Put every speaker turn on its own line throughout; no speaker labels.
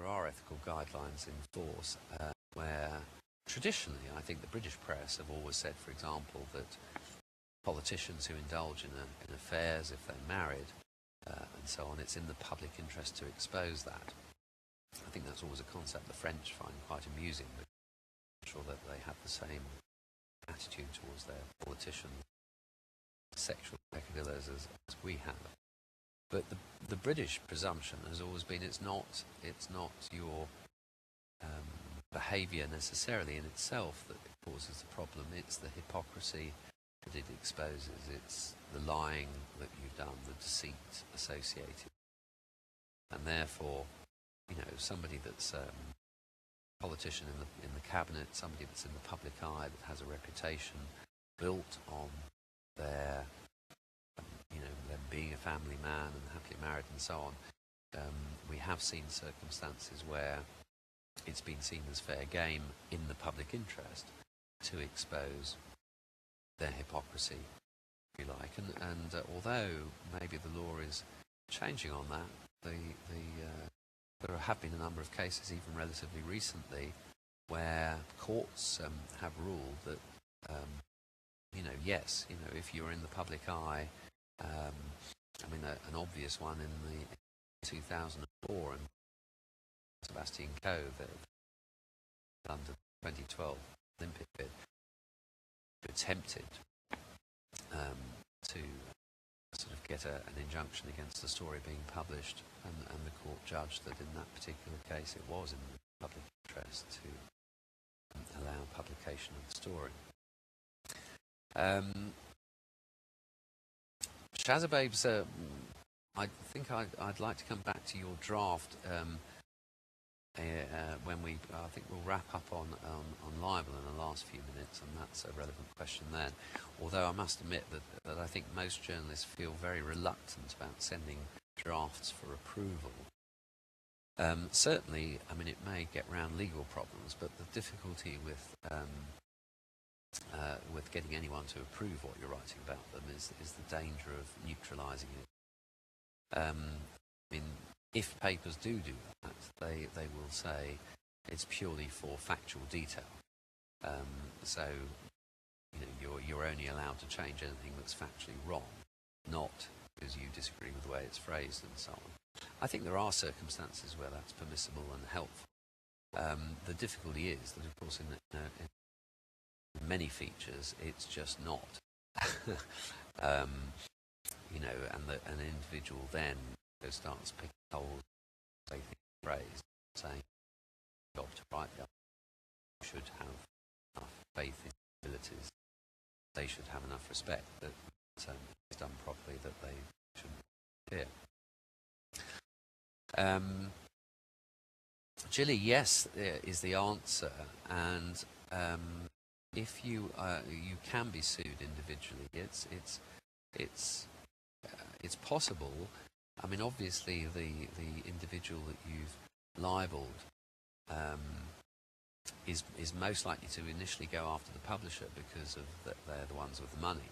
there are ethical guidelines in force where traditionally I think the British press have always said, for example, that politicians who indulge in affairs if they're married and so on, it's in the public interest to expose that. I think that's always a concept the French find quite amusing, but I'm sure that they have the same attitude towards their politicians, sexual peccadillos as we have. But the British presumption has always been it's not your behaviour necessarily in itself that causes the problem. It's the hypocrisy that it exposes. It's the lying that you've done, the deceit associated, and therefore, somebody that's a politician in the cabinet, somebody that's in the public eye that has a reputation built on their them being a family man and happily married and so on. We have seen circumstances where it's been seen as fair game in the public interest to expose their hypocrisy, if you like. And although maybe the law is changing on that, there have been a number of cases, even relatively recently, where courts have ruled that, yes, if you're in the public eye, an obvious one in the 2004 and Sebastian Coe, the under 2012 Olympic bid, attempted to sort of get an injunction against the story being published, and the court judged that in that particular case it was in the public interest to allow publication of the story. Shazababes, I think I'd like to come back to your draft when I think we'll wrap up on libel in the last few minutes, and that's a relevant question then. Although I must admit that I think most journalists feel very reluctant about sending drafts for approval. Certainly, it may get round legal problems, but the difficulty with getting anyone to approve what you're writing about them is the danger of neutralising it. If papers do that, they will say it's purely for factual detail. So you're only allowed to change anything that's factually wrong, not because you disagree with the way it's phrased and so on. I think there are circumstances where that's permissible and helpful. The difficulty is that, of course, in many features, it's just not. And an individual then starts picking holes, they think phrase, saying, job to write the article, should have enough faith in abilities. They should have enough respect that it's done properly, that they shouldn't appear. Gilly, yes, is the answer, and if you can be sued individually, it's possible. Obviously, the individual that you've libelled is most likely to initially go after the publisher because of they're the ones with the money.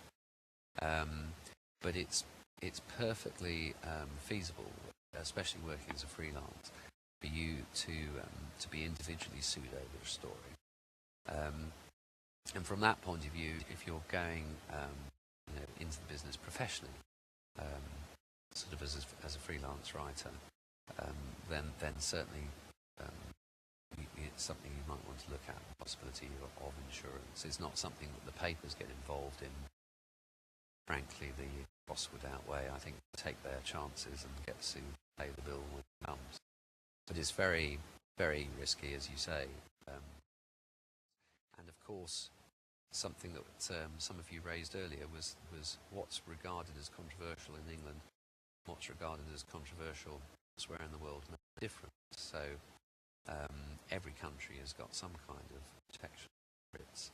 But it's perfectly feasible, especially working as a freelance, for you to be individually sued over a story. And from that point of view, if you're going into the business professionally, sort of as a freelance writer, then certainly it's something you might want to look at, the possibility of insurance. It's not something that the papers get involved in. Frankly, the costs would outweigh, I think, take their chances and get sued, pay the bill when it comes. But it's very, very risky, as you say. And of course, something that some of you raised earlier was what's regarded as controversial in England, what's regarded as controversial elsewhere in the world may be different. So every country has got some kind of protection for its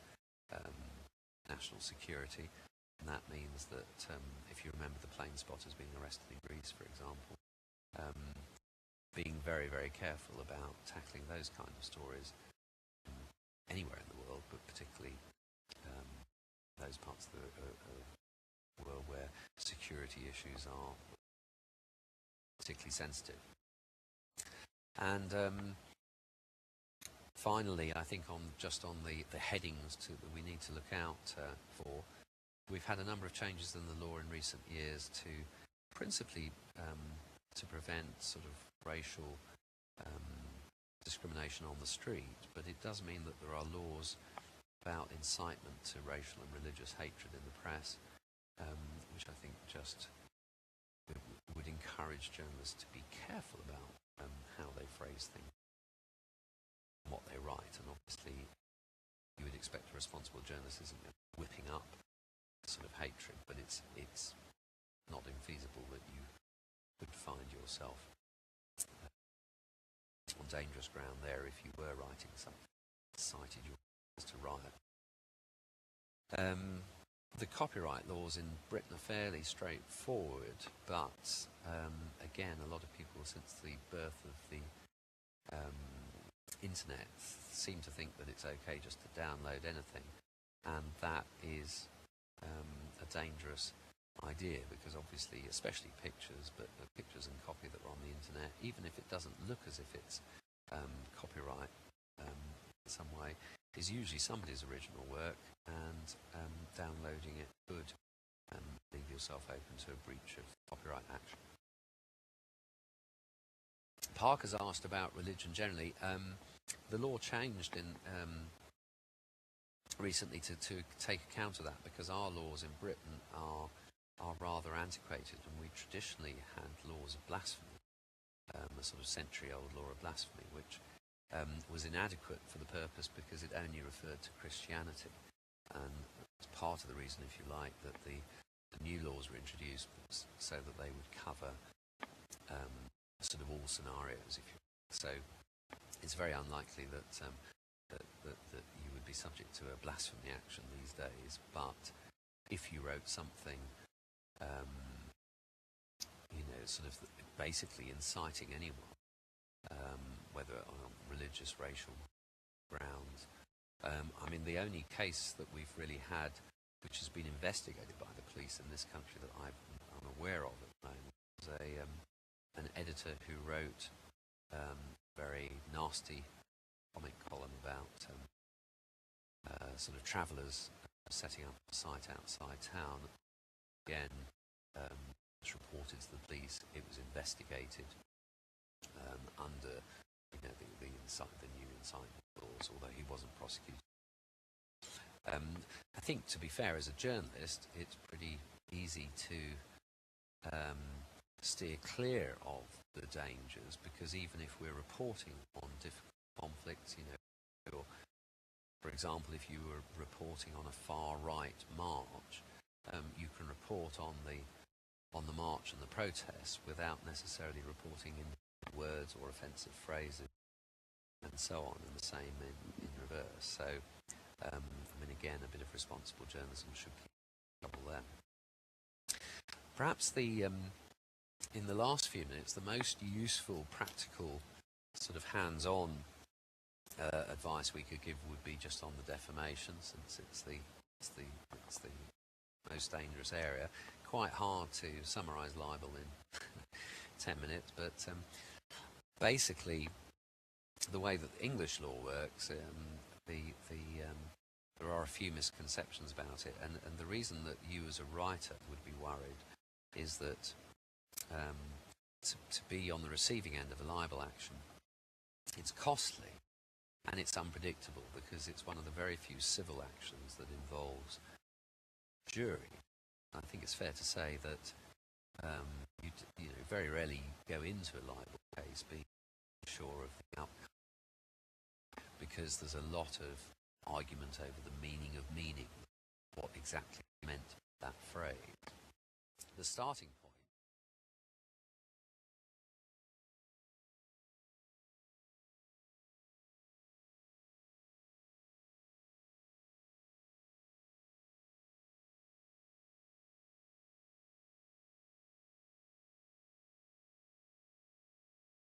national security, and that means that if you remember the plane spotters being arrested in Greece, for example, being very, very careful about tackling those kind of stories anywhere in the world, but particularly those parts of the world where security issues are particularly sensitive. And finally, I think just on the headings that we need to look out for, we've had a number of changes in the law in recent years to principally to prevent sort of racial discrimination on the street, but it does mean that there are laws about incitement to racial and religious hatred in the press, which I think just would encourage journalists to be careful about how they phrase things, what they write, and obviously you would expect a responsible journalist isn't whipping up sort of hatred, but it's not infeasible that you would find yourself on dangerous ground there if you were writing something that cited you to riot. The copyright laws in Britain are fairly straightforward, but again, a lot of people since the birth of the internet seem to think that it's okay just to download anything, and that is a dangerous idea, because obviously, especially pictures, but the pictures and copy that are on the internet, even if it doesn't look as if it's copyright in some way, is usually somebody's original work, and downloading it could leave yourself open to a breach of copyright action. Parker's asked about religion generally. The law changed in recently to take account of that, because our laws in Britain are rather antiquated, and we traditionally had laws of blasphemy, a sort of century-old law of blasphemy, which was inadequate for the purpose because it only referred to Christianity, and it's part of the reason, if you like, that the new laws were introduced so that they would cover sort of all scenarios. So it's very unlikely that that you would be subject to a blasphemy action these days, but if you wrote something sort of basically inciting anyone, whether on religious, racial grounds. I mean, the only case that we've really had which has been investigated by the police in this country that I'm aware of at the moment was an editor who wrote very nasty comic column about sort of travellers setting up a site outside town. Again, was reported to the police. It was investigated under the new incitement laws, although he wasn't prosecuted. I think, to be fair, as a journalist, it's pretty easy to steer clear of the dangers, because even if we're reporting on difficult conflicts, or, for example, if you were reporting on a far-right march, you can report on the march and the protests without necessarily reporting in words or offensive phrases and so on, and the same in reverse. So, I mean, again, a bit of responsible journalism should keep trouble there. Perhaps in the last few minutes, the most useful, practical, sort of hands-on advice we could give would be just on the defamation, since it's the most dangerous area. Quite hard to summarise libel in 10 minutes, but basically, the way that English law works, there are a few misconceptions about it, and the reason that you as a writer would be worried is that to be on the receiving end of a libel action, it's costly and it's unpredictable, because it's one of the very few civil actions that involves jury. I think it's fair to say that you very rarely go into a libel case being sure of the outcome, because there's a lot of argument over the meaning of meaning, what exactly meant that phrase. The starting point